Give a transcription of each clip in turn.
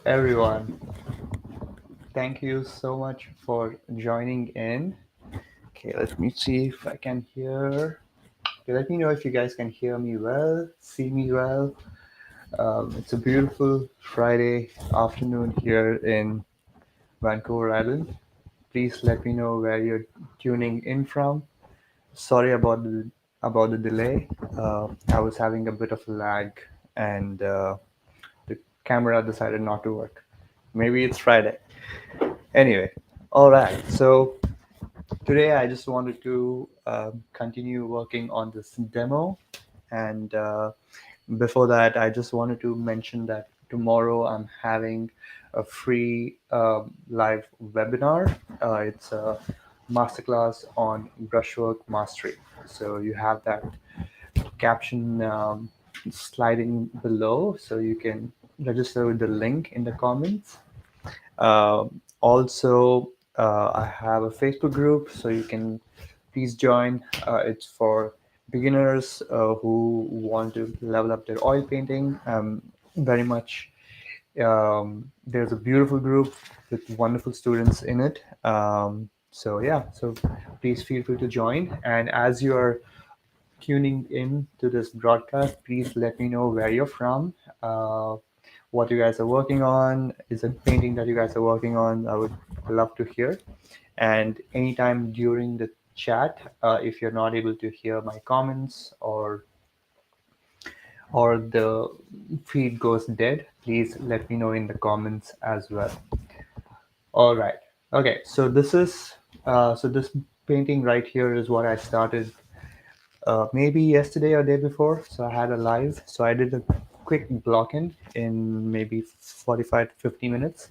everyone. Thank you so much for joining in. Okay, let me see if I can hear. Okay, let me know if you guys can hear me well, see me well. It's a beautiful Friday afternoon here in Vancouver Island. Please let me know where you're tuning in from. Sorry about the delay. I was having a bit of lag, and the camera decided not to work. Maybe it's Friday. Anyway, all right. So today I just wanted to continue working on this demo, and before that, I just wanted to mention that tomorrow I'm having a free live webinar. It's a masterclass on brushwork mastery. So you have that caption sliding below, so you can register with the link in the comments. Also, I have a Facebook group, so you can please join. It's for beginners who want to level up their oil painting. Very much. There's a beautiful group with wonderful students in it. So yeah, so please feel free to join. And as you are tuning in to this broadcast, please let me know where you're from, what you guys are working on. Is it painting that you guys are working on? I would love to hear. And anytime during the chat, if you're not able to hear my comments or the feed goes dead, please let me know in the comments as well. All right. Okay. So this painting right here is what I started maybe yesterday or day before. So I had a live. So I did a quick block in maybe 45 to 50 minutes.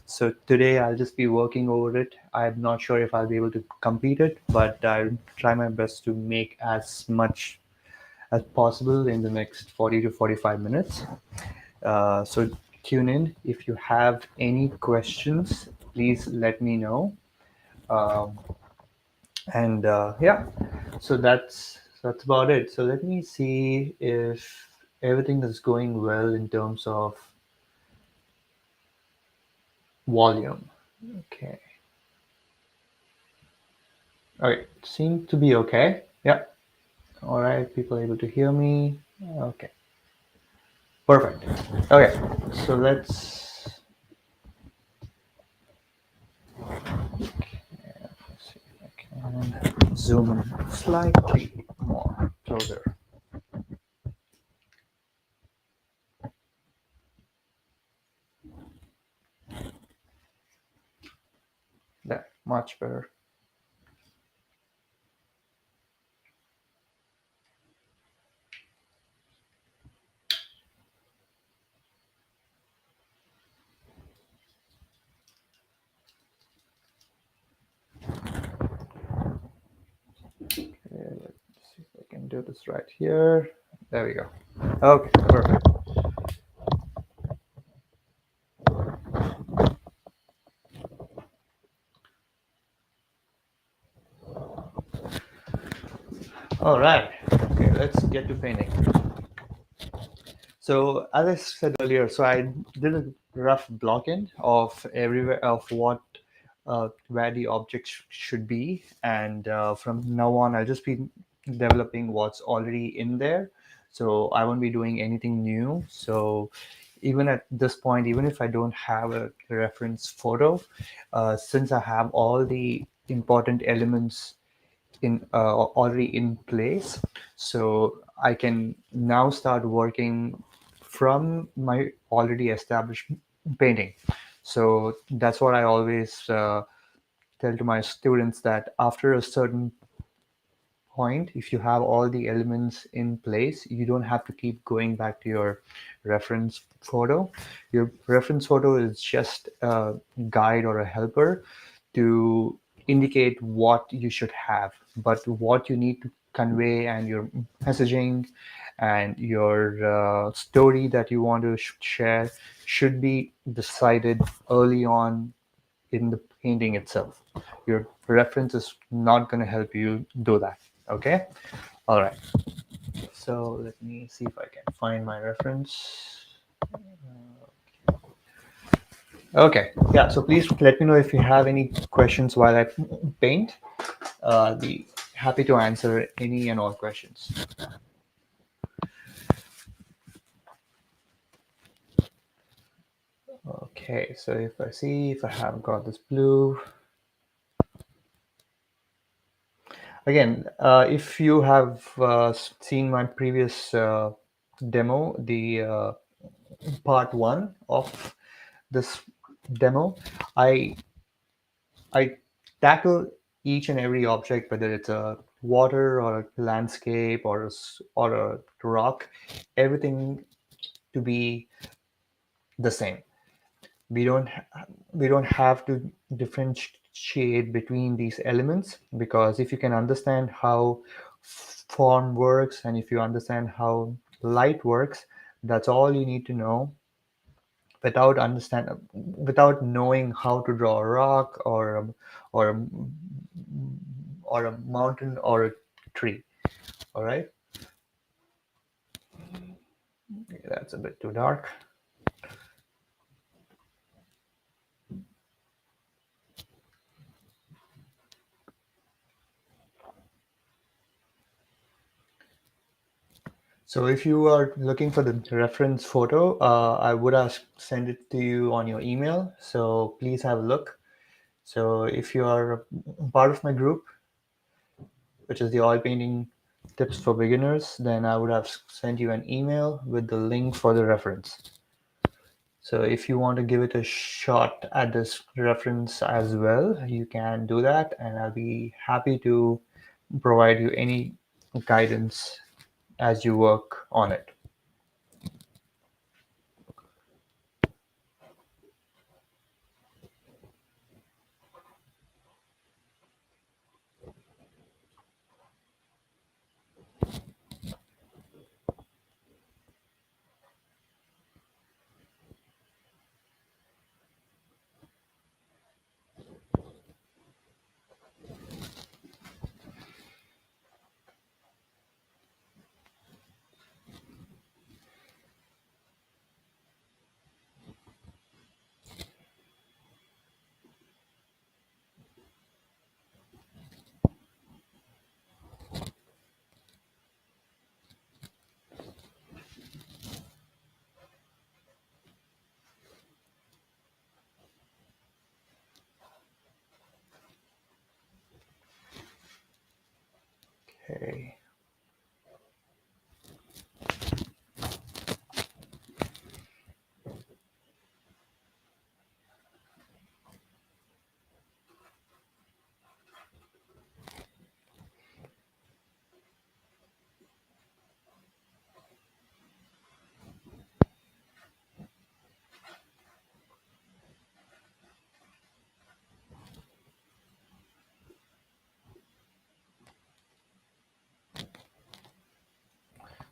So today I'll just be working over it. I'm not sure if I'll be able to complete it, but I'll try my best to make as much as possible in the next 40 to 45 minutes. So tune in. If you have any questions, please let me know. Um, and yeah, so that's about it. So let me see if everything is going well in terms of volume. Okay. All right, seem to be okay. Yeah. All right, people able to hear me. Okay, perfect. Okay, so let's see if I can zoom in slightly more closer. There, much better. Okay, let's see if I can do this right here. There we go. Okay, perfect. All right. Okay, let's get to painting. So as I said earlier, so I did a rough blocking of everywhere of what where the object should be, and from now on, I'll just be developing what's already in there. So I won't be doing anything new. So even at this point, even if I don't have a reference photo, since I have all the important elements in already in place, so I can now start working from my already established painting. So that's what I always tell to my students, that after a certain point, if you have all the elements in place, you don't have to keep going back to your reference photo. Your reference photo is just a guide or a helper to indicate what you should have, but what you need to convey and your messaging and your story that you want to share should be decided early on in the painting itself. Your reference is not going to help you do that. Okay. All right. So let me see if I can find my reference. Okay, yeah. So please let me know if you have any questions while I paint. I'll be happy to answer any and all questions. Okay, so if I see if I have got this blue. Again, if you have seen my previous demo, the part one of this demo, I I tackle each and every object, whether it's a water or a landscape or or a rock, everything to be the same. We don't we don't have to differentiate between these elements, because if you can understand how form works and if you understand how light works, that's all you need to know. Without knowing how to draw a rock or a, or a mountain or a tree. All right. Okay, that's a bit too dark. So if you are looking for the reference photo, I would ask send it to you on your email. So please have a look. So if you are part of my group, which is the oil painting tips for beginners, then I would have sent you an email with the link for the reference. So if you want to give it a shot at this reference as well, you can do that, and I'll be happy to provide you any guidance as you work on it. Okay.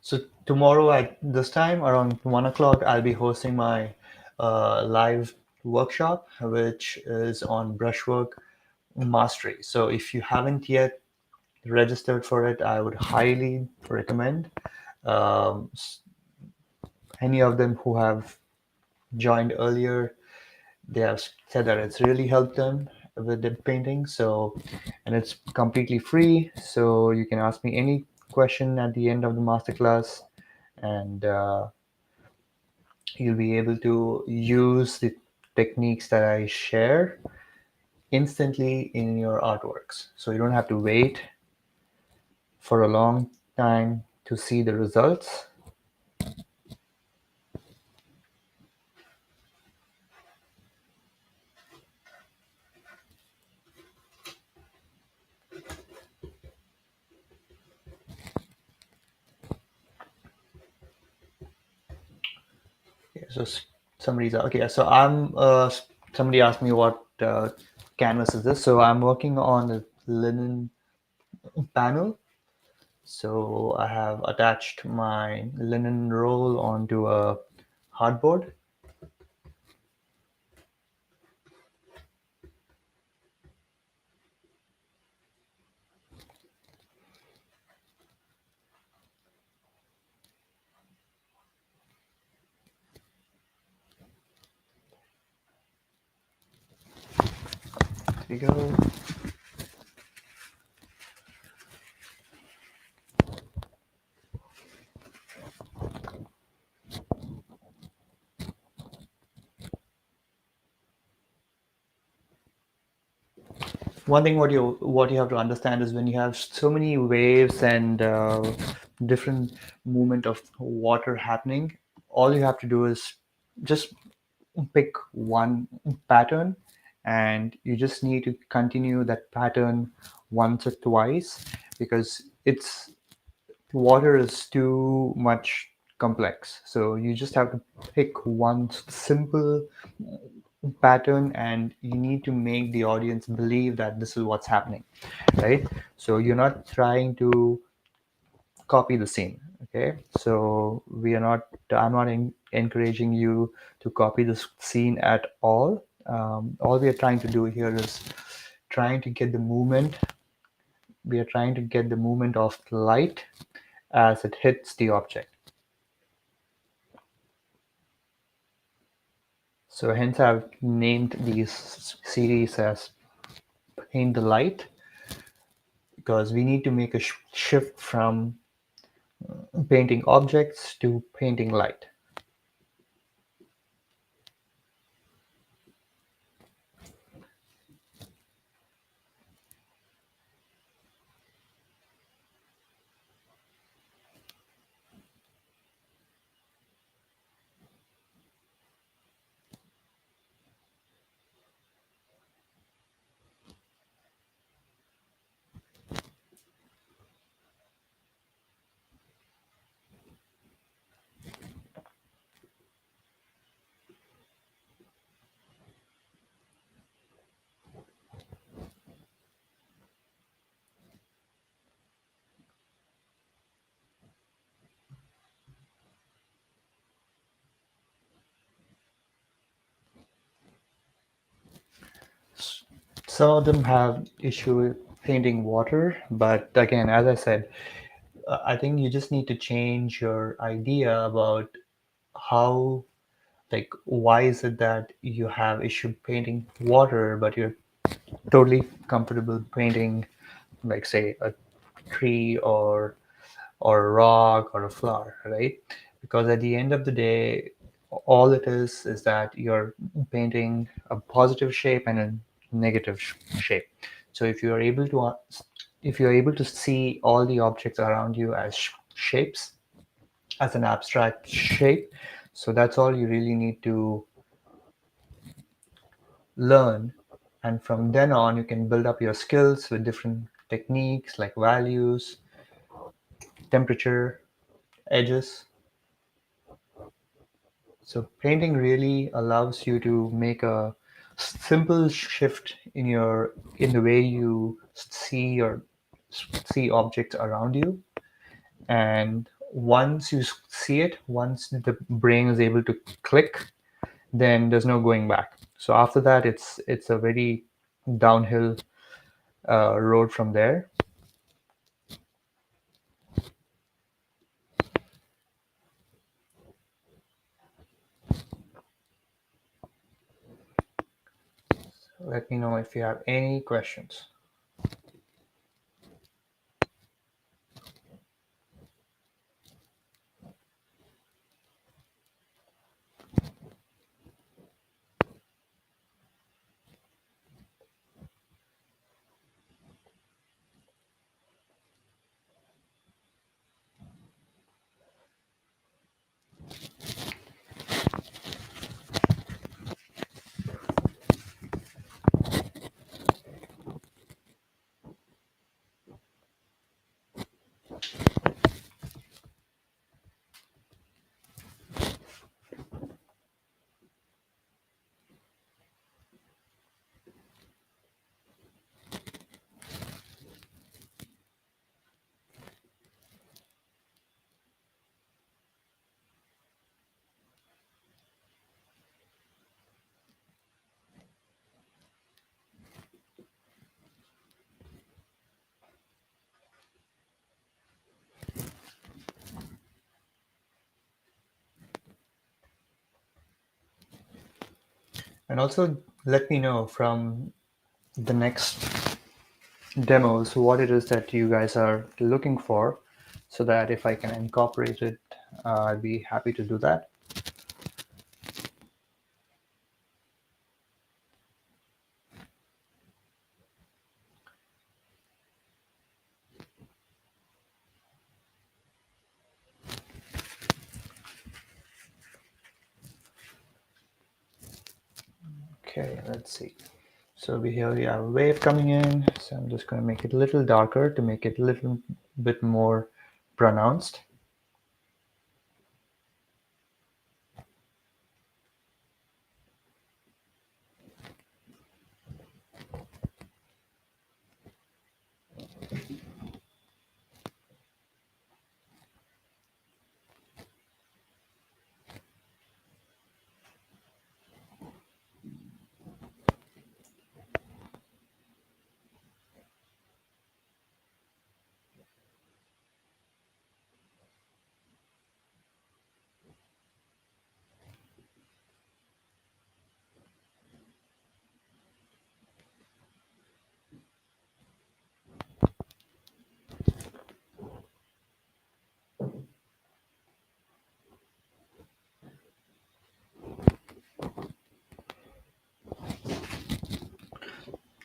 So tomorrow at this time around 1 o'clock, I'll be hosting my live workshop, which is on brushwork mastery. So if you haven't yet registered for it, I would highly recommend. Um, any of them who have joined earlier, they have said that it's really helped them with the painting. So, and it's completely free. So you can ask me any question at the end of the masterclass, and you'll be able to use the techniques that I share instantly in your artworks. So you don't have to wait for a long time to see the results. Okay, so somebody's okay. So somebody asked me what canvas is this. So I'm working on a linen panel. So I have attached my linen roll onto a hardboard. we go. One thing what you have to understand is when you have so many waves and different movement of water happening, all you have to do is just pick one pattern, and you just need to continue that pattern once or twice, because it's water is too much complex. So you just have to pick one simple pattern, and you need to make the audience believe that this is what's happening, right? So you're not trying to copy the scene. Okay, so we are not I'm not encouraging you to copy the scene at all. All we are trying to do here is trying to get the movement we are trying to get the movement of light as it hits the object. So hence I've named these series as Paint the Light, because we need to make a shift from painting objects to painting light. Some of them have issue with painting water, but again, as I said, I think you just need to change your idea about how, like, why is it that you have issue painting water, but you're totally comfortable painting, like, say, a tree or a rock or a flower, right? Because at the end of the day, all it is that you're painting a positive shape and a negative shape. So if you're able to see all the objects around you as shapes, as an abstract shape, so that's all you really need to learn. And from then on, you can build up your skills with different techniques like values, temperature, edges. So painting really allows you to make a simple shift in the way you see objects around you. And once you see it, once the brain is able to click, then there's no going back. So after that, it's a very downhill road from there. Let me know if you have any questions. And also let me know from the next demos, what it is that you guys are looking for, so that if I can incorporate it, I'd be happy to do that. Okay, let's see. So here we have a wave coming in. So I'm just going to make it a little darker to make it a little bit more pronounced.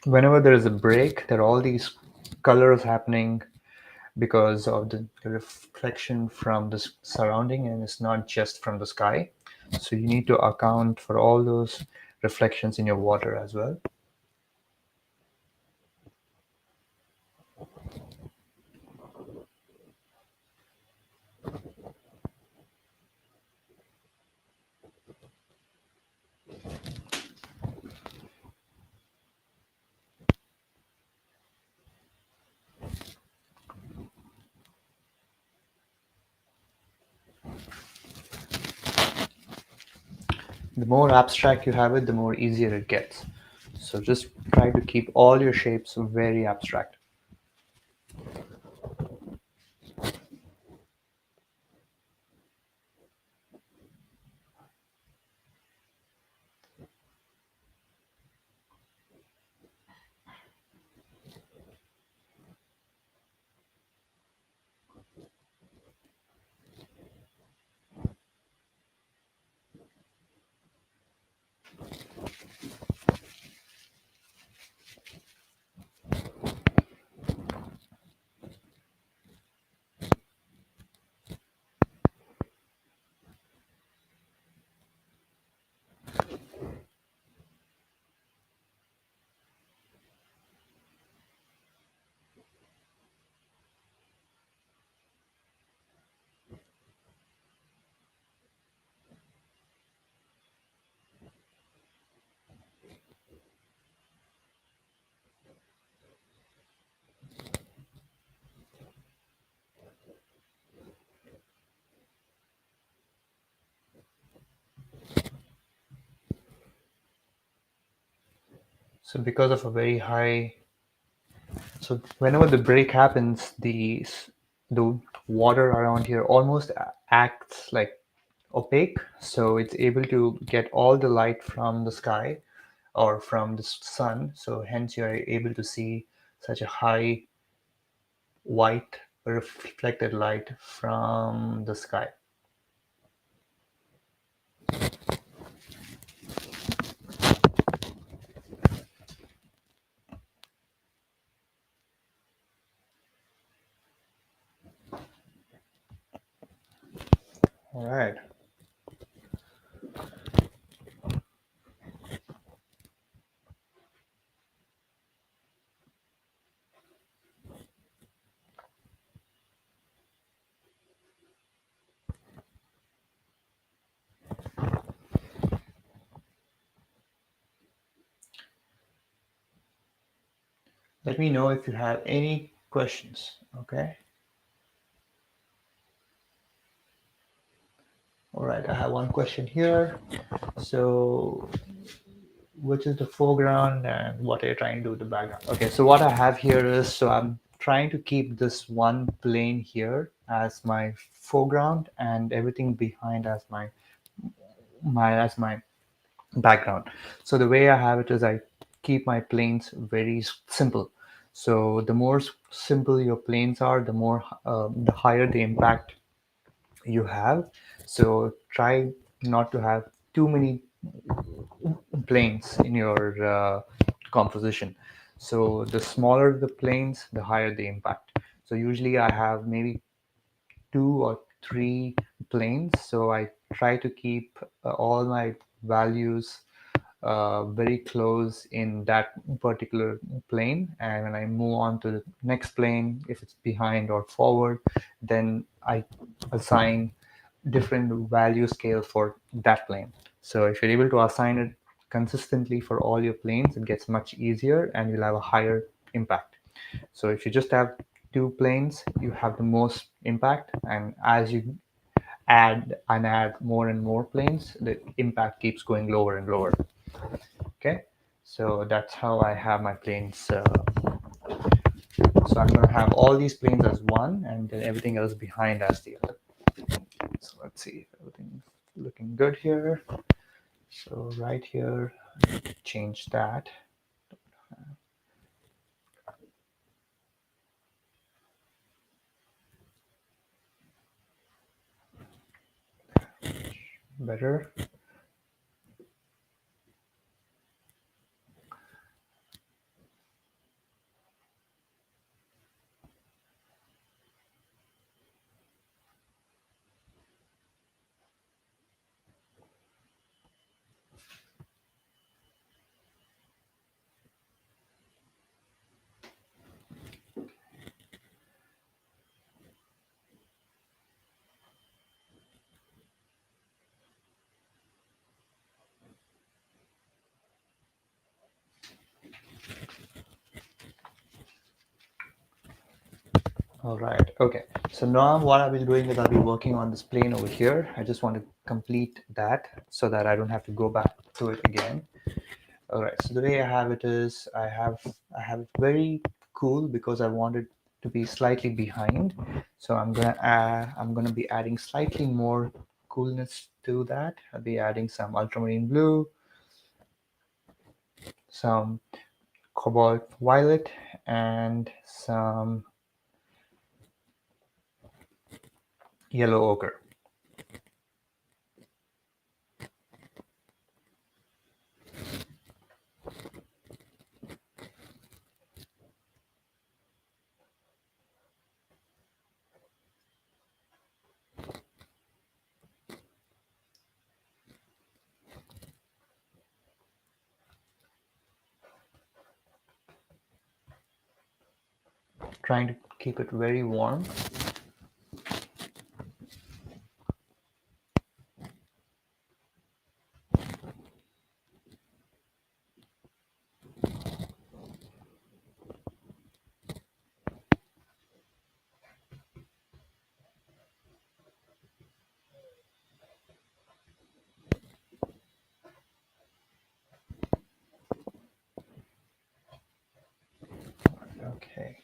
Whenever there is a break, there are all these colors happening because of the reflection from the surrounding, and it's not just from the sky. So you need to account for all those reflections in your water as well. The more abstract you have it, the more easier it gets. So just try to keep all your shapes very abstract. So because of a very high, so whenever the break happens, the water around here almost acts like opaque, so it's able to get all the light from the sky or from the sun. So hence you are able to see such a high white reflected light from the sky. All right. Let me know if you have any questions. Okay. All right. I have one question here. So, which is the foreground and what are you trying to do with the background? Okay. So, what I have here is, so I'm trying to keep this one plane here as my foreground and everything behind as my background. So the way I have it is I keep my planes very simple. So the more simple your planes are, the higher the impact you have. So try not to have too many planes in your composition. So the smaller the planes, the higher the impact. So usually I have maybe 2 or 3 planes. So I try to keep all my values very close in that particular plane. And when I move on to the next plane, if it's behind or forward, then I assign different value scale for that plane. So if you're able to assign it consistently for all your planes, it gets much easier and you'll have a higher impact. So if you just have 2 planes, you have the most impact, and as you add more and more planes, the impact keeps going lower and lower. Okay, so that's how I have my planes. So I'm going to have all these planes as one, and then everything else behind as the other. So let's see if everything's looking good here. So right here, change that. Better. All right. Okay. So now what I'll be doing is I'll be working on this plane over here. I just want to complete that so that I don't have to go back to it again. All right. So the way I have it is I have it very cool because I want it to be slightly behind. So I'm gonna be adding slightly more coolness to that. I'll be adding some ultramarine blue, some cobalt violet, and some yellow ochre. Trying to keep it very warm. Okay.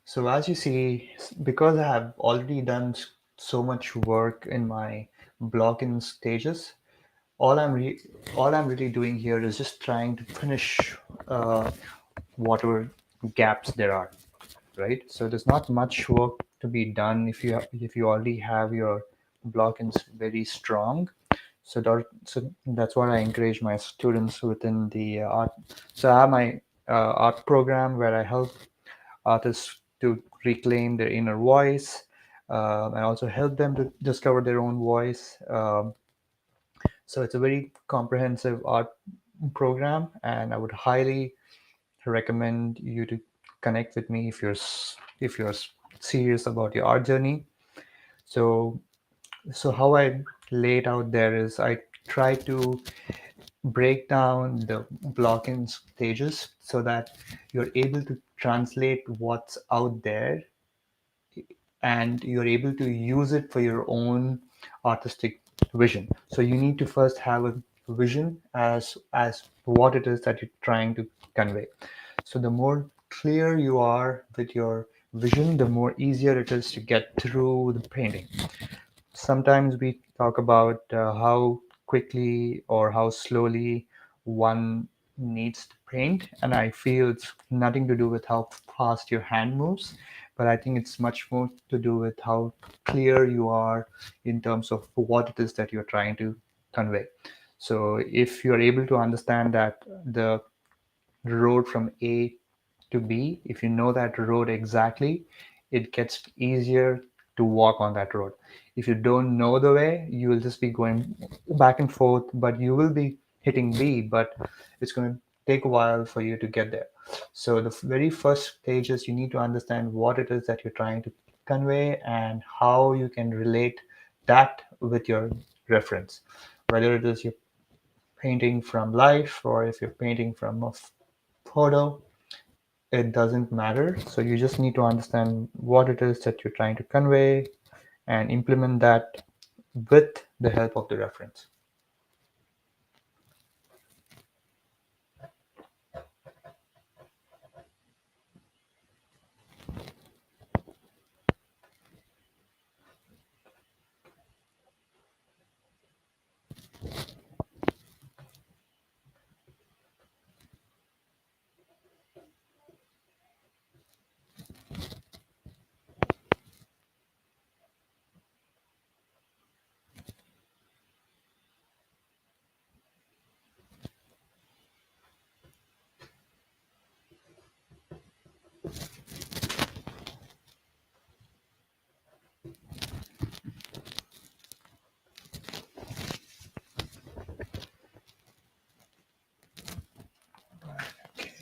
So as you see, because I have already done so much work in my block-in stages, all I'm re all I'm really doing here is just trying to finish uh, whatever gaps there are, right? So there's not much work to be done if you already have your block-ins very strong. So that's what I encourage my students within the art. So I have my art program where I help artists to reclaim their inner voice, and also help them to discover their own voice. So it's a very comprehensive art program, and I would highly recommend you to connect with me if you're serious about your art journey. So so how I lay it out there is I try to break down the block-in stages so that you're able to translate what's out there and you're able to use it for your own artistic vision. So you need to first have a vision as what it is that you're trying to convey. So the more clear you are with your vision, the more easier it is to get through the painting. Sometimes we talk about how quickly or how slowly one needs to paint, and I feel it's nothing to do with how fast your hand moves, but I think it's much more to do with how clear you are in terms of what it is that you're trying to convey. So if you're able to understand that the road from A to B, if you know that road exactly, it gets easier to walk on that road. If you don't know the way, you will just be going back and forth, but you will be hitting B, but it's going to take a while for you to get there. So the very first stage is you need to understand what it is that you're trying to convey and how you can relate that with your reference, whether it is you're painting from life or if you're painting from a photo, it doesn't matter. So you just need to understand what it is that you're trying to convey and implement that with the help of the reference.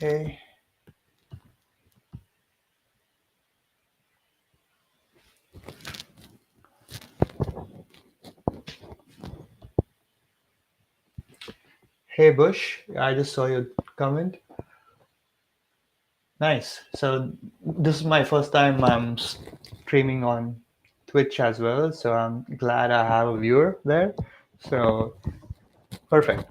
Okay. Hey Bush, I just saw your comment. Nice. So this is my first time I'm streaming on Twitch as well. So I'm glad I have a viewer there. So perfect.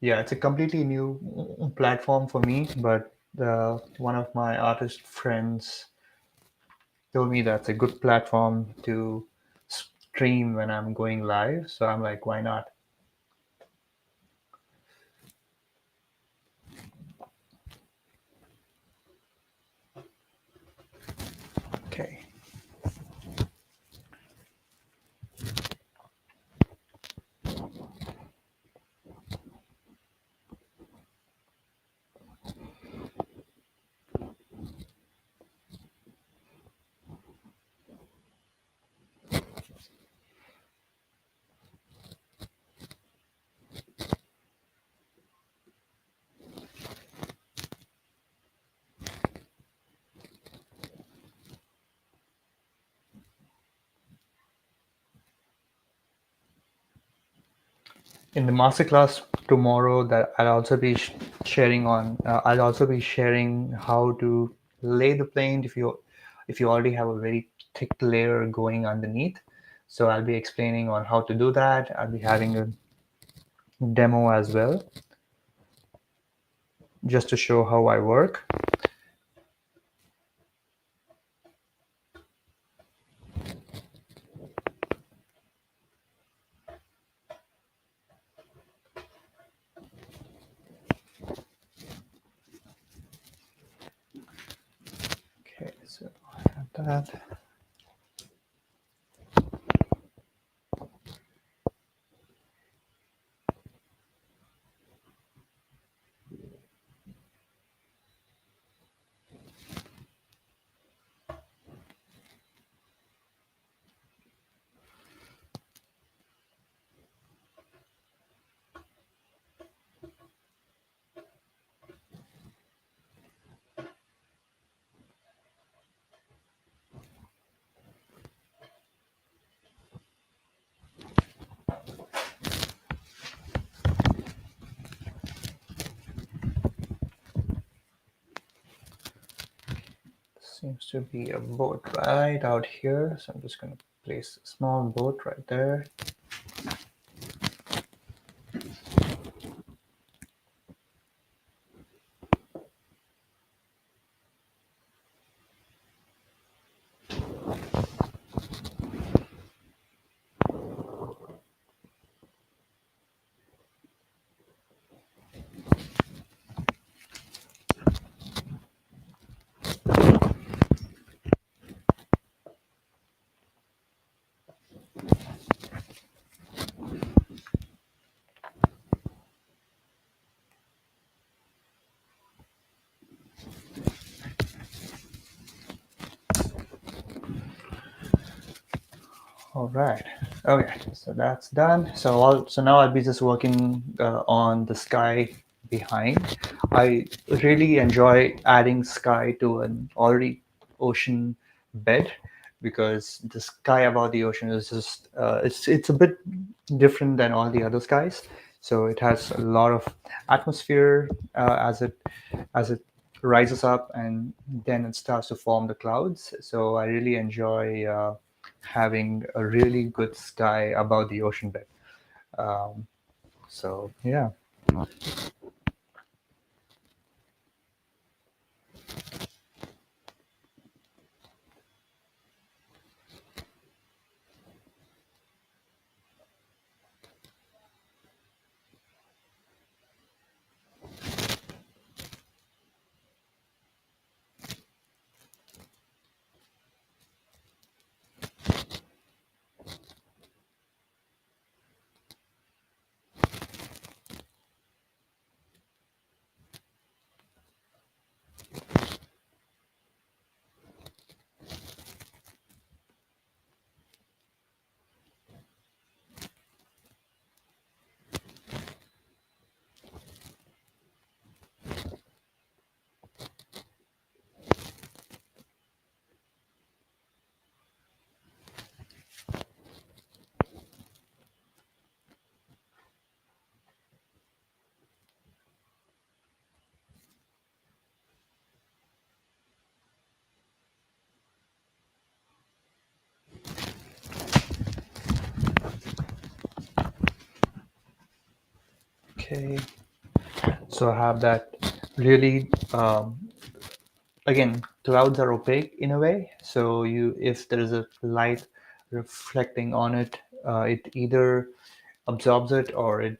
Yeah, it's a completely new platform for me, but one of my artist friends told me that's a good platform to stream when I'm going live. So I'm like, why not? Okay. In the masterclass tomorrow, that I'll also be sharing on. I'll also be sharing how to lay the paint if you already have a very thick layer going underneath. So I'll be explaining on how to do that. I'll be having a demo as well, just to show how I work. Okay, so I have that. Seems to be a boat right out here, so I'm just gonna place a small boat right there. All right. Okay, so that's done. So now I'll be just working on the sky behind. I really enjoy adding sky to an already ocean bed because the sky above the ocean is just it's a bit different than all the other skies. So it has a lot of atmosphere as it rises up, and then it starts to form the clouds. So I really enjoy having a really good sky above the ocean bed. Um, so yeah. Okay. So I have that really again, clouds are opaque in a way. So you if there is a light reflecting on it, it either absorbs it or it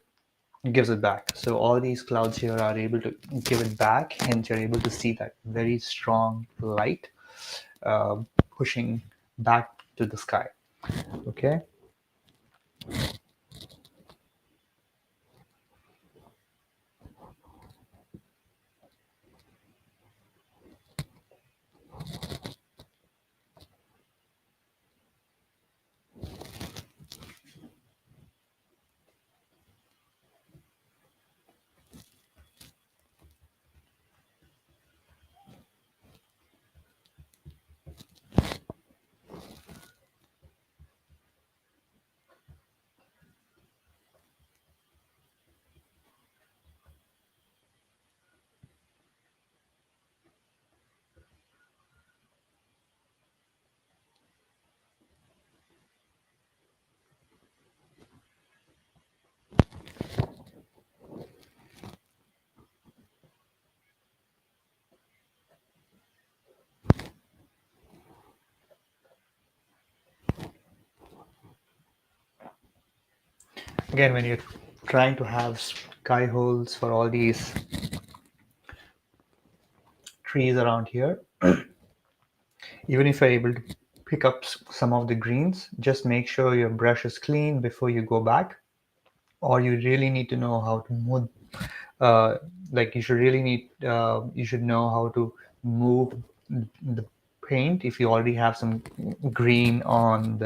gives it back. So all these clouds here are able to give it back, hence you're able to see that very strong light uh, pushing back to the sky. Okay. Again, when you're trying to have sky holes for all these trees around here, even if you're able to pick up some of the greens, just make sure your brush is clean before you go back, or you really need to know how to move. Uh, like you should know how to move the paint if you already have some green on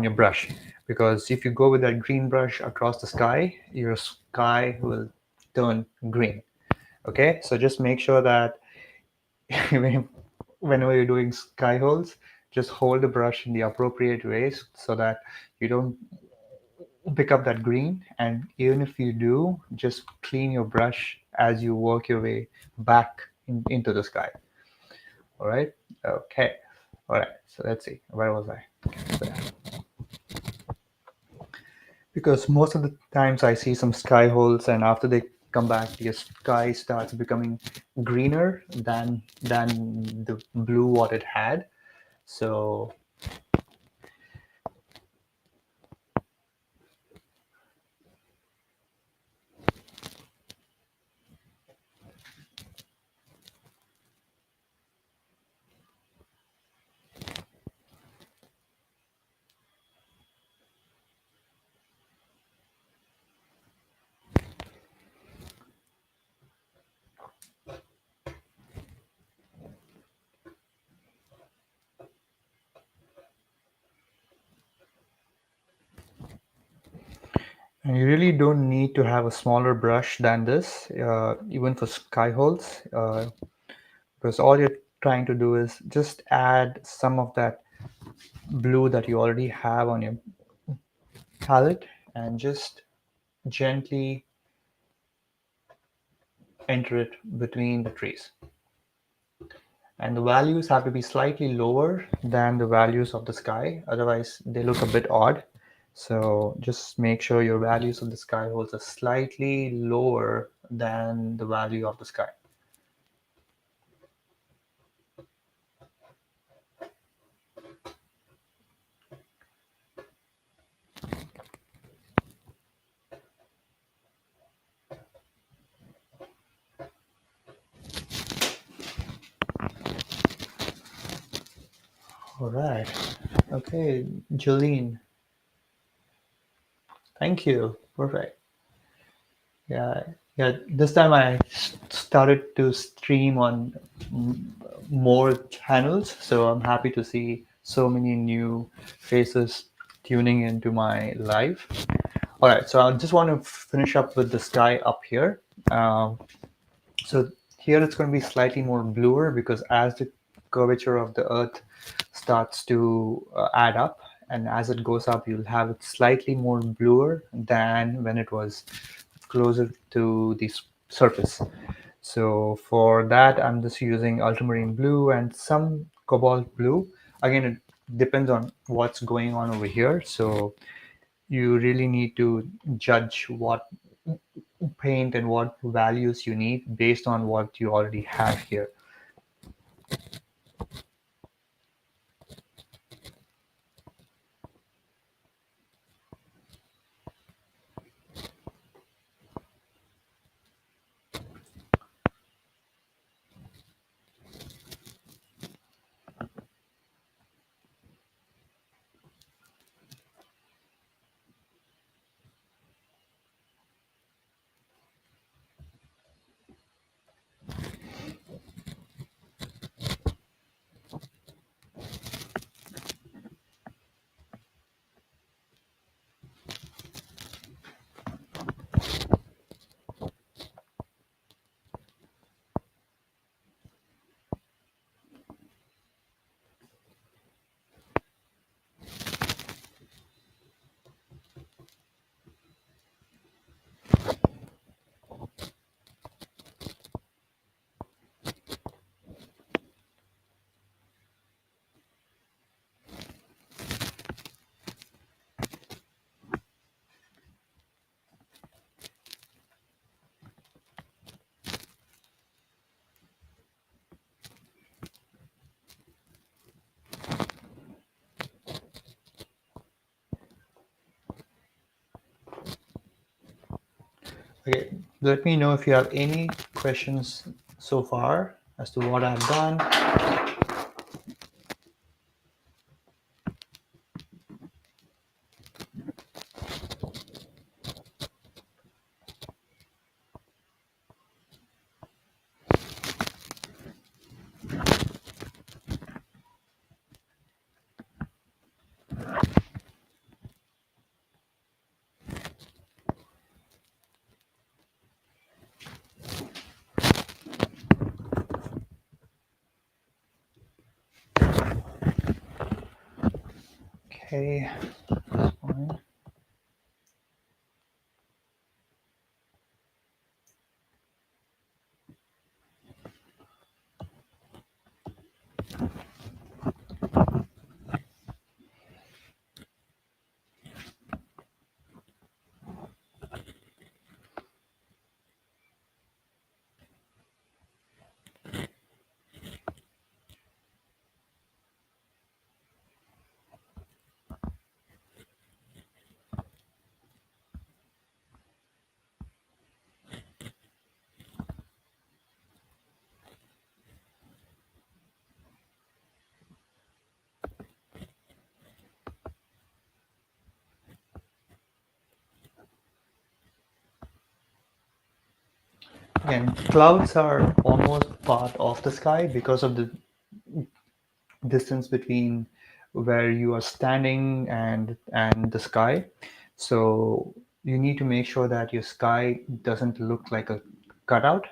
your brush, because if you go with that green brush across the sky, your sky will turn green. Okay, so just make sure that whenever you're doing sky holes, just hold the brush in the appropriate ways so that you don't pick up that green. And even if you do, just clean your brush as you work your way back into the sky. All right. Okay. All right, so let's see. Where was I? There. Because most of the times I see some sky holes, and after they come back, the sky starts becoming greener than the blue what it had. So and you really don't need to have a smaller brush than this, even for sky holes, because all you're trying to do is just add some of that blue that you already have on your palette and just gently enter it between the trees. And the values have to be slightly lower than the values of the sky, otherwise they look a bit odd. So just make sure your values of the sky holes are slightly lower than the value of the sky. All right. Okay, Jolene, thank you. Perfect. Yeah, yeah. This time I started to stream on more channels, so I'm happy to see so many new faces tuning into my live. All right, so I just want to finish up with the sky up here. Um, so here it's going to be slightly more bluer because as the curvature of the Earth starts to add up, and as it goes up, you'll have it slightly more bluer than when it was closer to the surface. So for that, I'm just using ultramarine blue and some cobalt blue. Again, it depends on what's going on over here. So you really need to judge what paint and what values you need based on what you already have here. Okay, let me know if you have any questions so far as to what I've done. Okay, fine. Again, clouds are almost part of the sky because of the distance between where you are standing and the sky. So you need to make sure that your sky doesn't look like a cutout,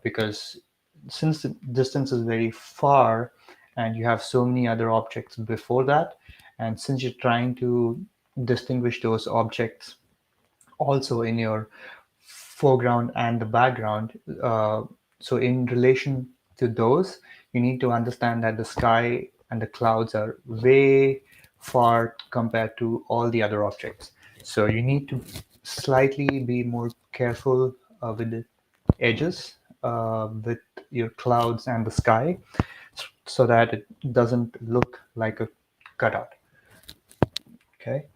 because since the distance is very far and you have so many other objects before that, and since you're trying to distinguish those objects also in your foreground and the background. So, in relation to those, you need to understand that the sky and the clouds are way far compared to all the other objects. So, you need to slightly be more careful with the edges, with your clouds and the sky, so that it doesn't look like a cutout. Okay.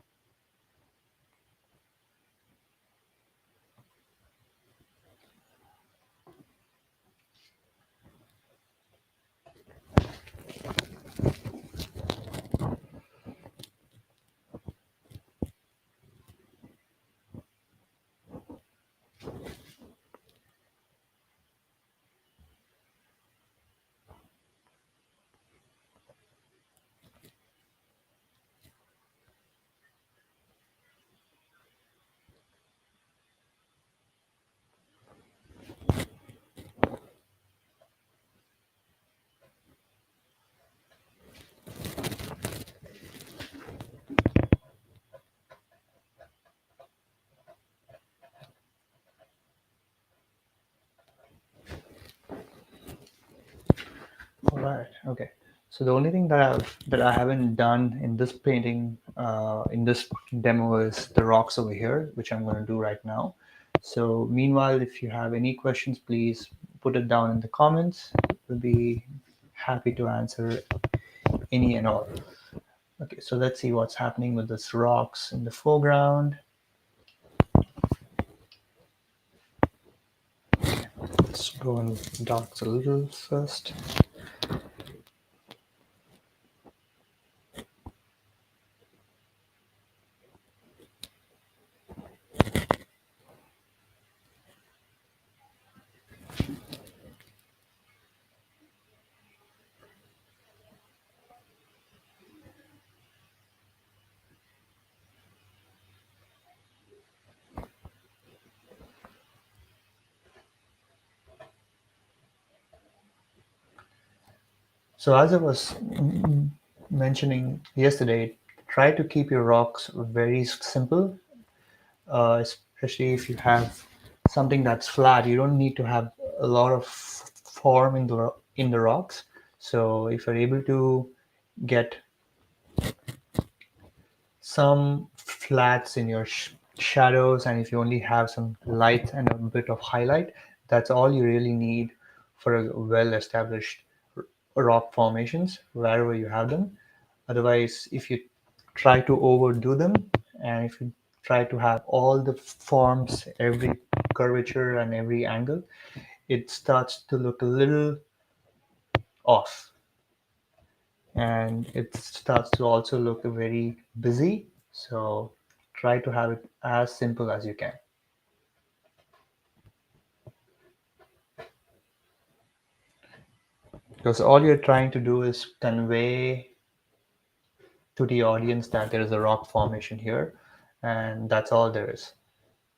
All right. Okay. So the only thing that I haven't done in this painting, in this demo, is the rocks over here, which I'm going to do right now. So meanwhile, if you have any questions, please put it down in the comments. We'll be happy to answer any and all. Okay. So let's see what's happening with this rocks in the foreground. Let's go and dark a little first. So as I was mentioning yesterday, try to keep your rocks very simple, especially if you have something that's flat. You don't need to have a lot of form in the rocks. So if you're able to get some flats in your shadows, and if you only have some light and a bit of highlight, that's all you really need for a well-established rock formations wherever you have them. Otherwise, if you try to overdo them, and if you try to have all the forms, every curvature and every angle, it starts to look a little off, and it starts to also look very busy. So try to have it as simple as you can, because all you're trying to do is convey to the audience that there is a rock formation here, and that's all there is.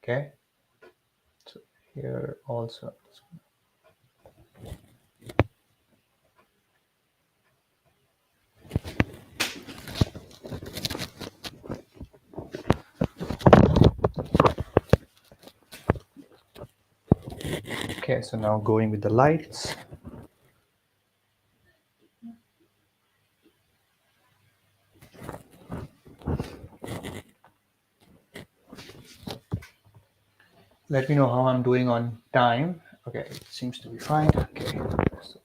Okay. So here also. Okay, so now going with the lights. Let me know how I'm doing on time. Okay, it seems to be fine. Okay. So,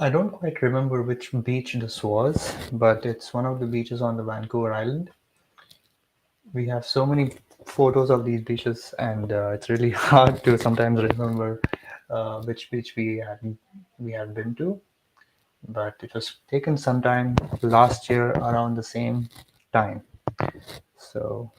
I don't quite remember which beach this was, but it's one of the beaches on the Vancouver Island. We have so many photos of these beaches, and it's really hard to sometimes remember which beach we had been to. But it was taken sometime last year around the same time. So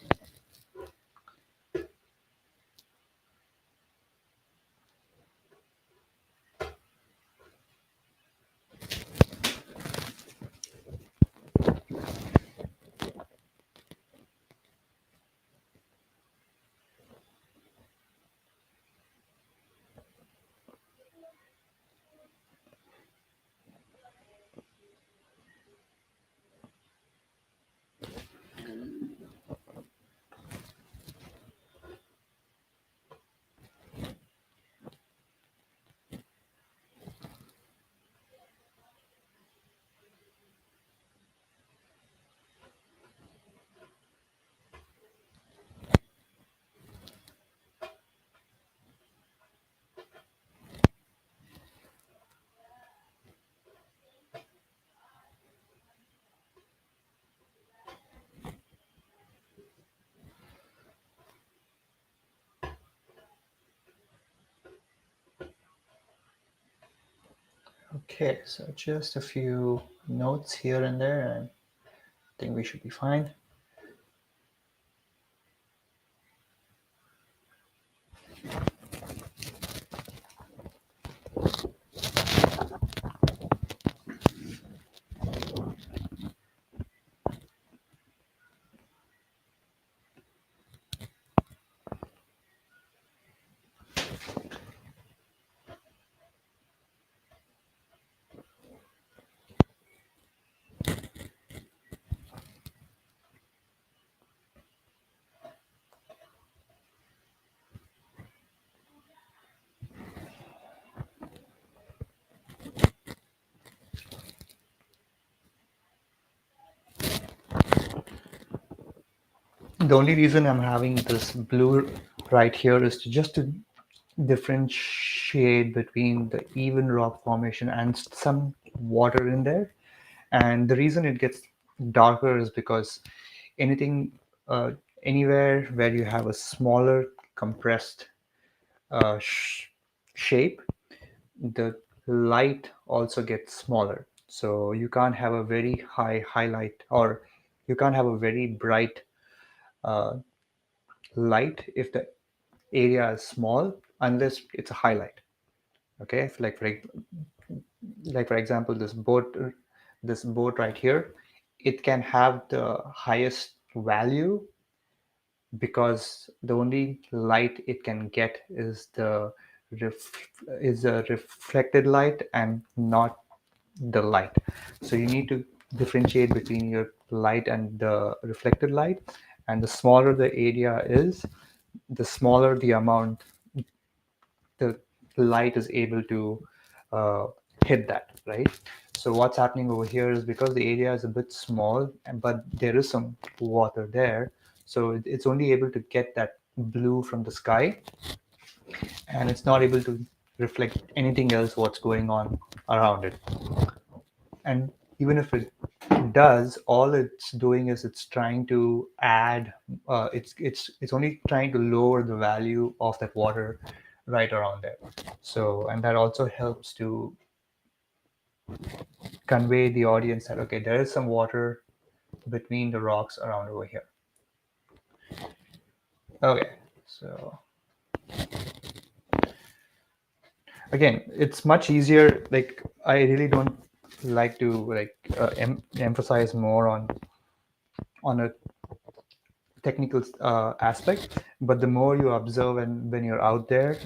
okay, so just a few notes here and there, and I think we should be fine. The only reason I'm having this blue right here is to differentiate between the even rock formation and some water in there. And the reason it gets darker is because anything, uh, anywhere where you have a smaller compressed uh, sh- shape, the light also gets smaller. So you can't have a very high highlight, or you can't have a very bright uh, light if the area is small, unless it's a highlight. Okay, like for example, this boat right here, it can have the highest value because the only light it can get is a reflected light and not the light. So you need to differentiate between your light and the reflected light, and the smaller the area is, the smaller the amount the light is able to uh, hit that, right? So what's happening over here is because the area is a bit small, but there is some water there, so it's only able to get that blue from the sky, and it's not able to reflect anything else what's going on around it. And even if it does, all it's doing is it's trying to add, it's only trying to lower the value of that water right around there. So, and that also helps to convey the audience that okay, there is some water between the rocks around over here. Okay, so again, it's much easier. Like I really don't like to emphasize more on a technical aspect, but the more you observe and when you're out there,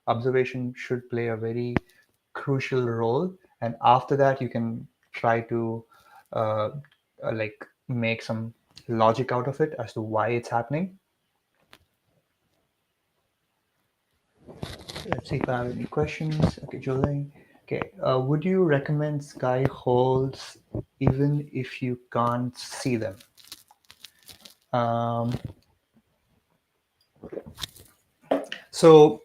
observation should play a very crucial role, and after that you can try to uh, like make some logic out of it as to why it's happening. Let's see if I have any questions. Okay, Julie. Okay, would you recommend sky holes even if you can't see them? um, so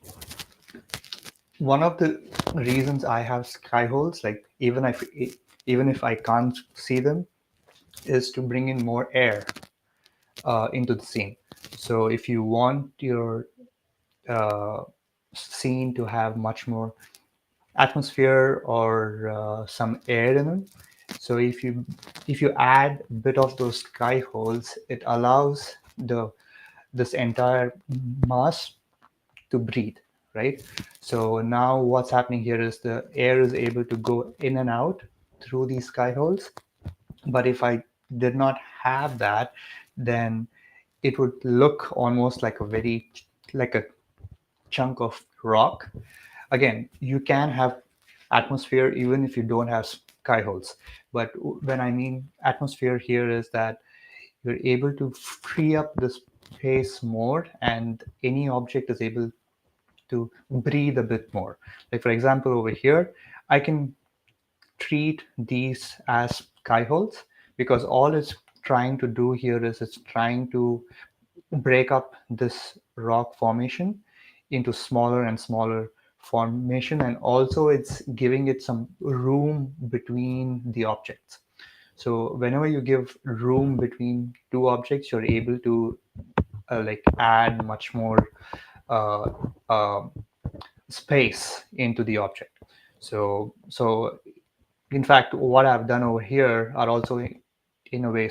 one of the reasons I have sky holes, like even if I can't see them, is to bring in more air into the scene. So if you want your uh, scene to have much more atmosphere or some air in them, so if you add a bit of those sky holes, it allows the this entire mass to breathe, right? So now what's happening here is the air is able to go in and out through these sky holes. But if I did not have that, then it would look almost like a chunk of rock. Again, you can have atmosphere even if you don't have sky holes. But when I mean atmosphere here is that you're able to free up the space more, and any object is able to breathe a bit more. Like for example, over here, I can treat these as sky holes because all it's trying to do here is it's trying to break up this rock formation into smaller and smaller formation, and also it's giving it some room between the objects. So whenever you give room between two objects, you're able to like add much more uh, uh, space into the object. So in fact, what I've done over here are also in a way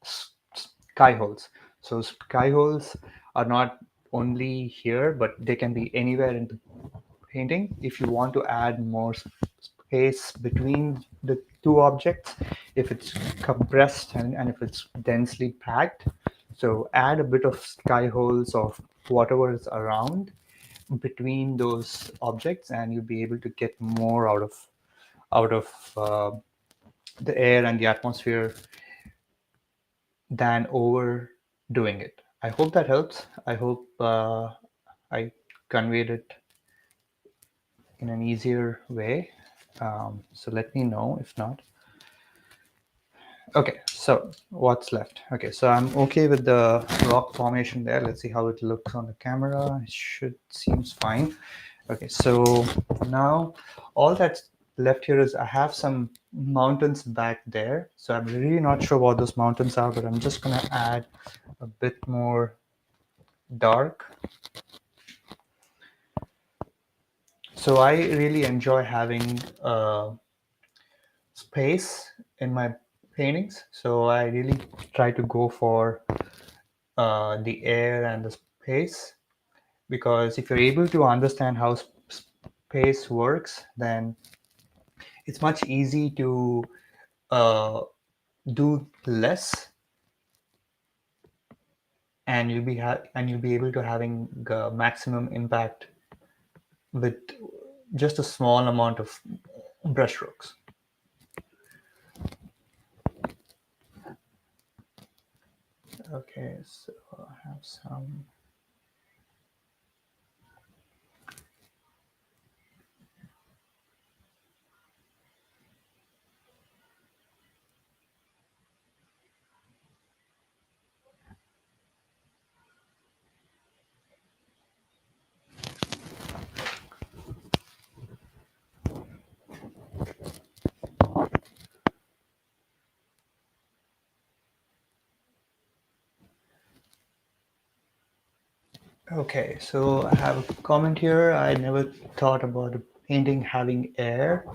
sky holes. So sky holes are not only here, but they can be anywhere in the painting. If you want to add more space between the two objects, if it's compressed and if it's densely packed, so add a bit of sky holes of whatever is around between those objects, and you'll be able to get more out of the air and the atmosphere than overdoing it. I hope that helps. I hope I conveyed it in an easier way. So let me know if not. Okay, so what's left? Okay, so I'm okay with the rock formation there. Let's see how it looks on the camera. It should seems fine. Okay, so now all that's left here is I have some mountains back there. So I'm really not sure what those mountains are, but I'm just gonna add a bit more dark. So I really enjoy having space in my paintings. So I really try to go for the air and the space, because if you're able to understand how space works, then it's much easy to uh, do less, and you'll be able to having maximum impact with just a small amount of brushstrokes. Okay, so I have some. Okay, so I have a comment here. I never thought about a painting having air.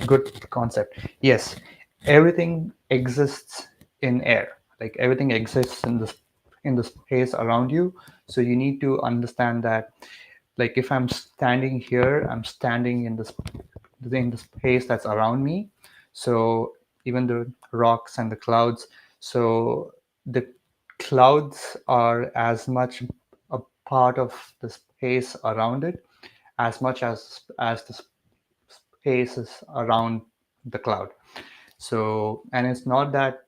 Good concept. Yes, everything exists in air. Like everything exists in the space around you. So you need to understand that. Like if I'm standing here, I'm standing in the space that's around me. So even the rocks and the clouds. So the clouds are as much a part of the space around it as much as the space is around the cloud. So, and it's not that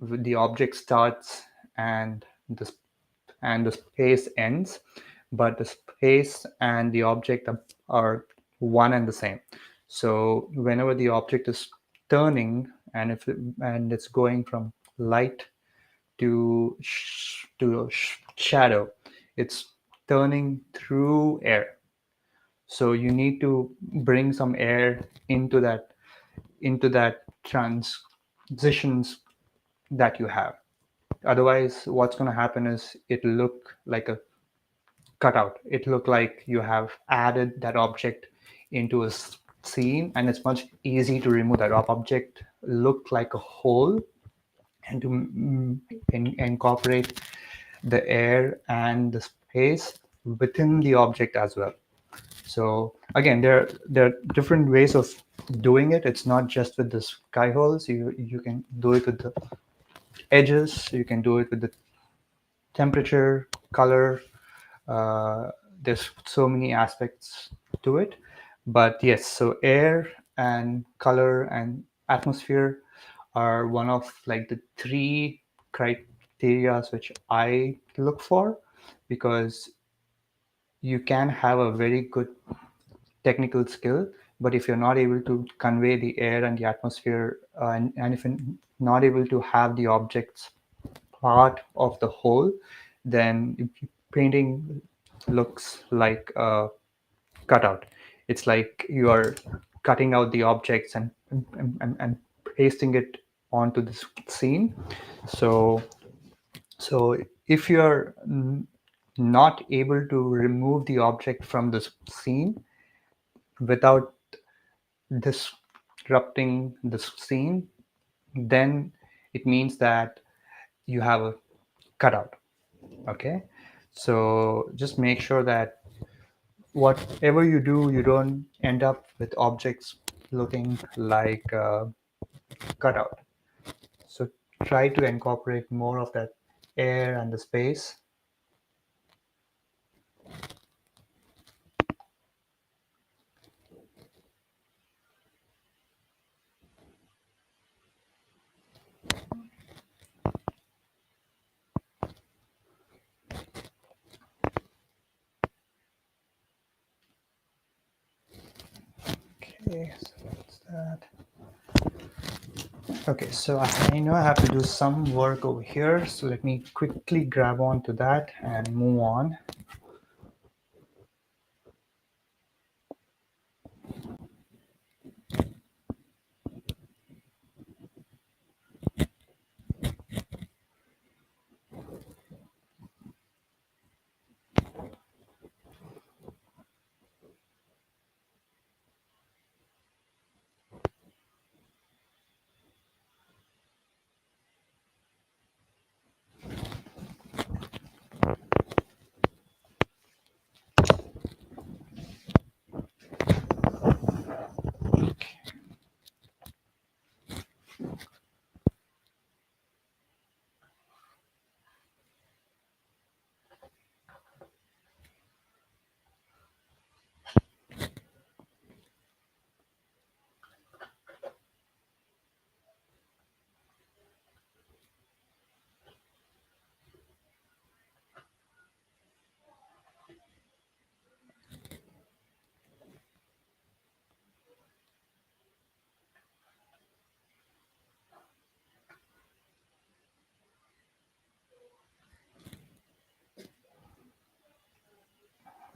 the object starts and the the space ends, but the space and the object are one and the same. So whenever the object is turning, and it's going from light to shadow, it's turning through air. So you need to bring some air into that transitions that you have. Otherwise, what's going to happen is it'll look like a cutout. It look like you have added that object into a scene, and it's much easy to remove that object, look like a whole, and to incorporate the air and the space within the object as well. So again, there are different ways of doing it. It's not just with the sky holes. You can do it with the edges. You can do it with the temperature, color. There's so many aspects to it. But yes, so air and color and atmosphere are one of like the three criteria which I look for, because you can have a very good technical skill, but if you're not able to convey the air and the atmosphere, and if you're not able to have the objects part of the whole, then painting looks like a cutout. It's like you are cutting out the objects and pasting it onto this scene. So if you're not able to remove the object from the scene without disrupting the scene, then it means that you have a cutout. Okay, so just make sure that whatever you do, you don't end up with objects looking like a cutout. So try to incorporate more of that air and the space. Okay, so that's that. Okay, so I know I have to do some work over here, so let me quickly grab on to that and move on.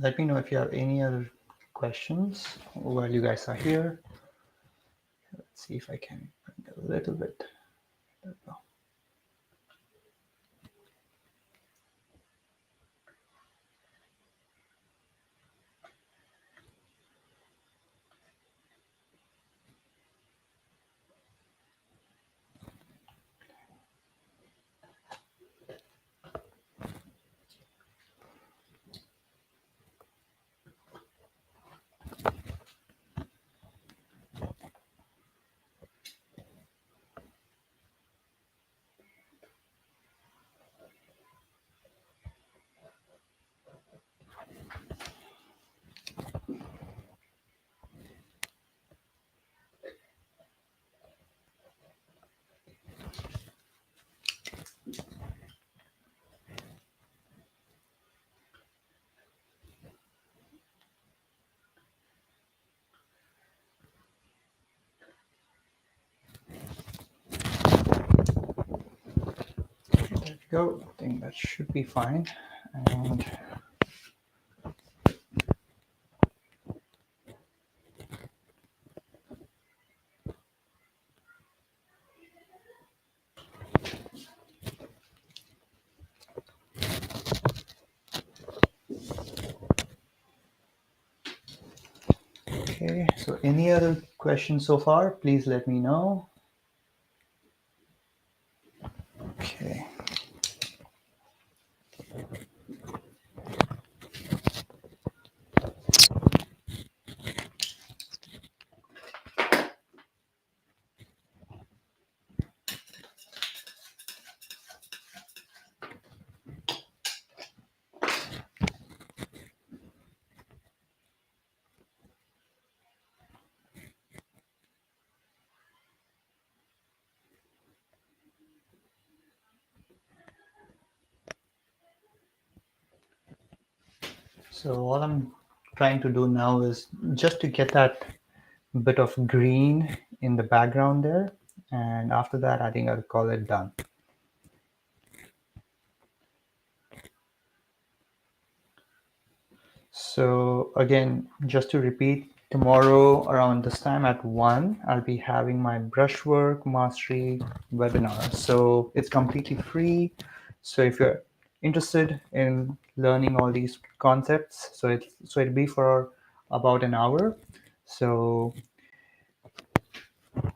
Let me know if you have any other questions while you guys are here. Let's see if I can bring a little bit. There we go. I think that should be fine. And any other questions so far? Please let me know. Okay. So all I'm trying to do now is just to get that bit of green in the background there. And after that, I think I'll call it done. So again, just to repeat, tomorrow around this time at 1, I'll be having my brushwork mastery webinar. So it's completely free. So if you're interested in learning all these concepts, so it'll be for about an hour. So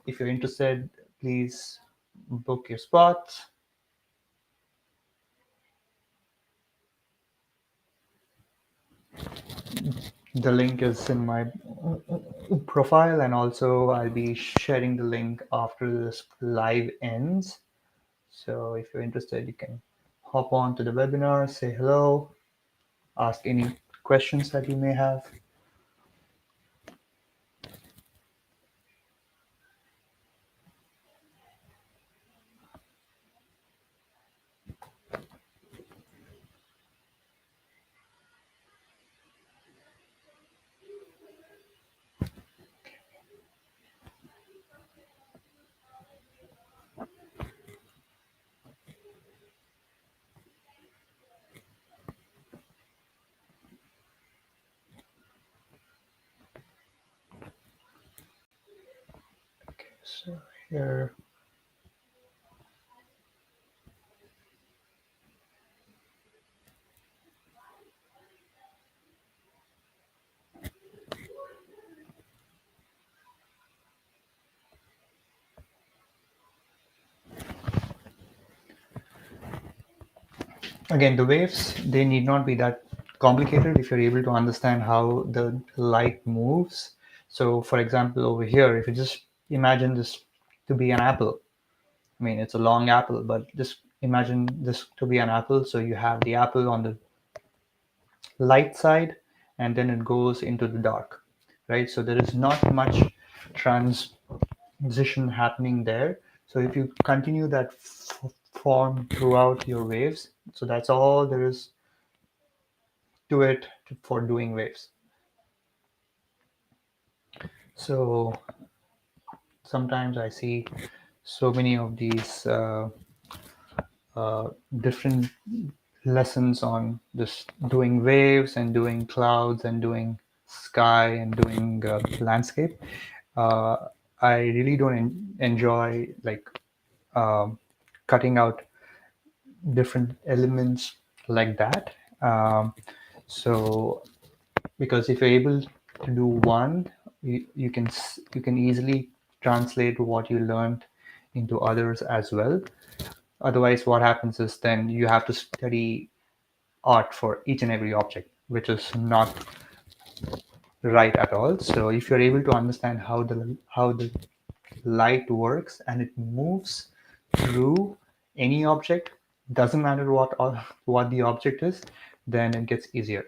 if you're interested, please book your spot. The link is in my profile, and also I'll be sharing the link after this live ends. So if you're interested, you can hop on to the webinar, say hello, ask any questions that you may have. Okay, so here. Again, the waves, they need not be that complicated if you're able to understand how the light moves. So for example, over here, if you just imagine this to be an apple, I mean, it's a long apple, but just imagine this to be an apple. So you have the apple on the light side, and then it goes into the dark, right? So there is not much transition happening there. So if you continue that form throughout your waves, so that's all there is to it for doing waves. So sometimes I see so many of these different lessons on just doing waves and doing clouds and doing sky and doing landscape. Uh, I really don't enjoy like cutting out different elements like that. So because if you're able to do one, you can easily translate what you learned into others as well. Otherwise, what happens is then you have to study art for each and every object, which is not right at all. So if you're able to understand how the light works and it moves through any object, doesn't matter what the object is, then it gets easier.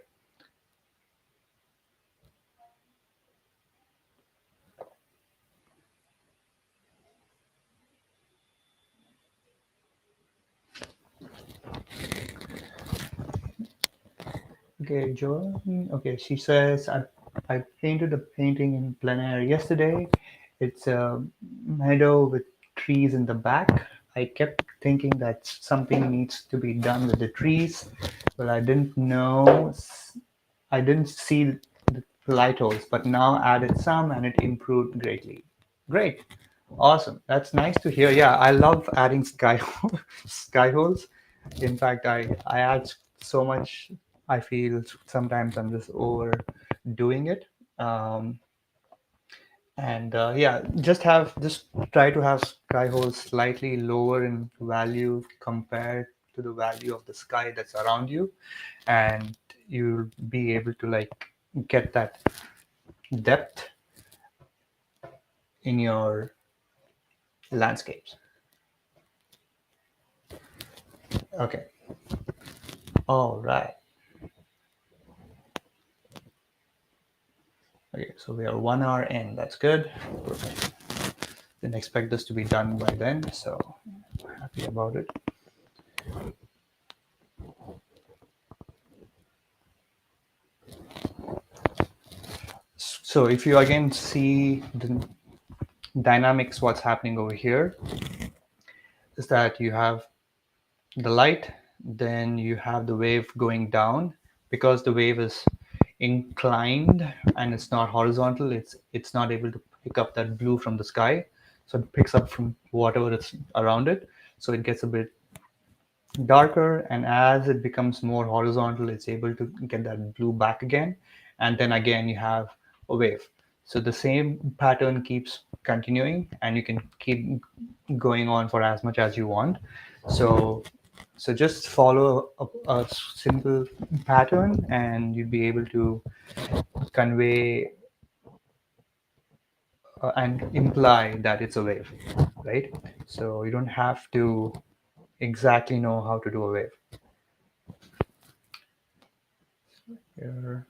Okay, Joan. Okay, she says I painted a painting in plein air yesterday. It's a meadow with trees in the back. I kept thinking that something needs to be done with the trees, but I didn't see the light holes, but now added some and it improved greatly. Great. Awesome. That's nice to hear. Yeah, I love adding sky holes. In fact, I add so much. I feel sometimes I'm just overdoing it. Um, And yeah, just try to have sky holes slightly lower in value compared to the value of the sky that's around you, and you'll be able to like get that depth in your landscapes. Okay. All right. Okay, so we are 1 hour in. That's good. Didn't expect this to be done by then, so happy about it. So if you again see the dynamics, what's happening over here is that you have the light, then you have the wave going down. Because the wave is inclined and it's not horizontal, it's not able to pick up that blue from the sky, so it picks up from whatever it's around it, so it gets a bit darker, and as it becomes more horizontal, it's able to get that blue back again, and then again you have a wave. So the same pattern keeps continuing, and you can keep going on for as much as you want. So just follow a simple pattern and you'll be able to convey and imply that it's a wave, right? So you don't have to exactly know how to do a wave. Here.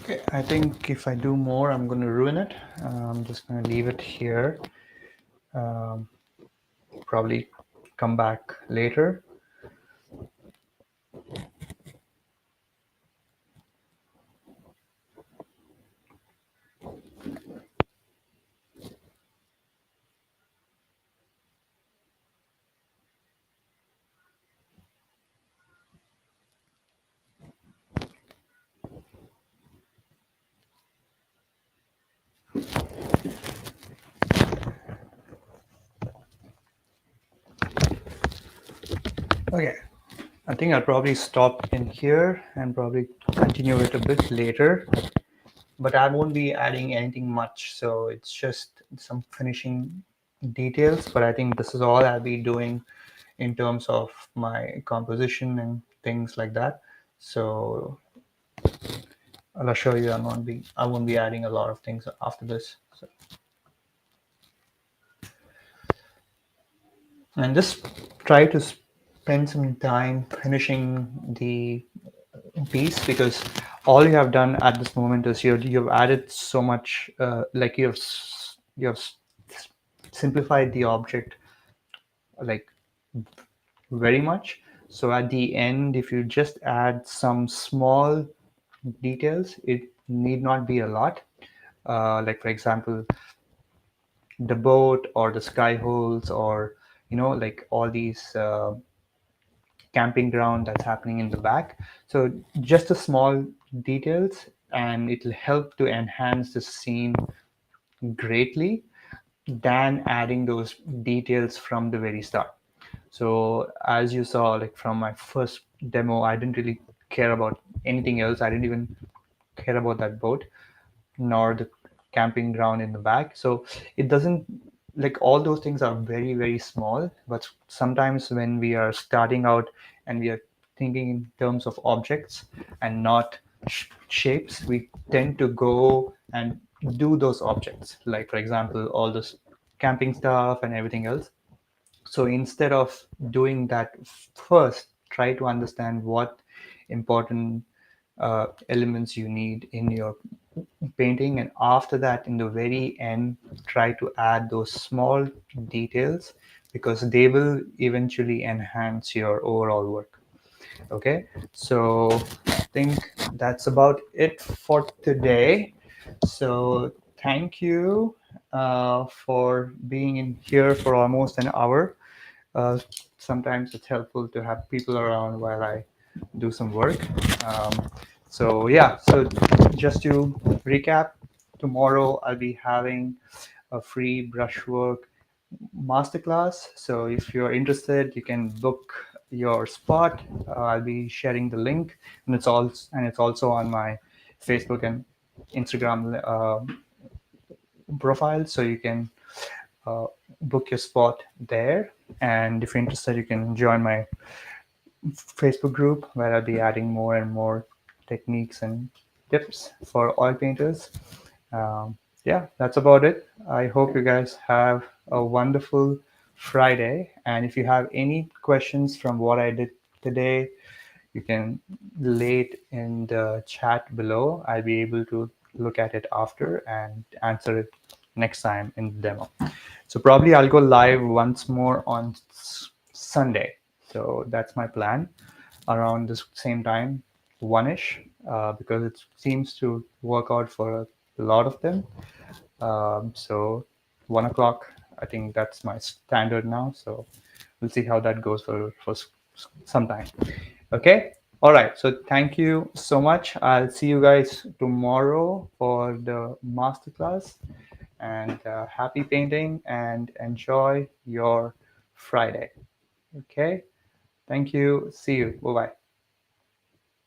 Okay, I think if I do more, I'm going to ruin it. I'm just going to leave it here. Um, Probably come back later. Okay, I think I'll probably stop in here and probably continue it a bit later. But I won't be adding anything much, so it's just some finishing details. But I think this is all I'll be doing in terms of my composition and things like that. So I'll assure you I won't be adding a lot of things after this. So, and just try to spend some time finishing the piece, because all you have done at this moment is you've added so much, like you have simplified the object like very much. So at the end, if you just add some small details, it need not be a lot. Like for example, the boat or the sky holes, or like all these camping ground that's happening in the back. So just the small details, and it'll help to enhance the scene greatly than adding those details from the very start. So as you saw, like from my first demo, I didn't really care about anything else. I didn't even care about that boat nor the camping ground in the back. So it doesn't, like, all those things are very, very small. But sometimes when we are starting out and we are thinking in terms of objects and not shapes, we tend to go and do those objects. Like, for example, all this camping stuff and everything else. So instead of doing that, first try to understand what important elements you need in your painting, and after that, in the very end, try to add those small details, because they will eventually enhance your overall work. Okay, so I think that's about it for today. So thank you for being in here for almost an hour. uh, sometimes it's helpful to have people around while I do some work. So yeah, so just to recap, tomorrow I'll be having a free brushwork masterclass. So if you're interested, you can book your spot. I'll be sharing the link, and it's also on my Facebook and Instagram profile, so you can uh, book your spot there. And if you're interested, you can join my Facebook group where I'll be adding more and more techniques and tips for oil painters. Yeah, that's about it. I hope you guys have a wonderful Friday. And if you have any questions from what I did today, you can lay it in the chat below. I'll be able to look at it after and answer it next time in the demo. So probably I'll go live once more on Sunday. So that's my plan, around the same time, one-ish, because it seems to work out for a lot of them. So 1 o'clock, I think that's my standard now. So we'll see how that goes for some time. Okay. All right. So thank you so much. I'll see you guys tomorrow for the masterclass. And happy painting and enjoy your Friday. Okay. Thank you. See you. Bye bye.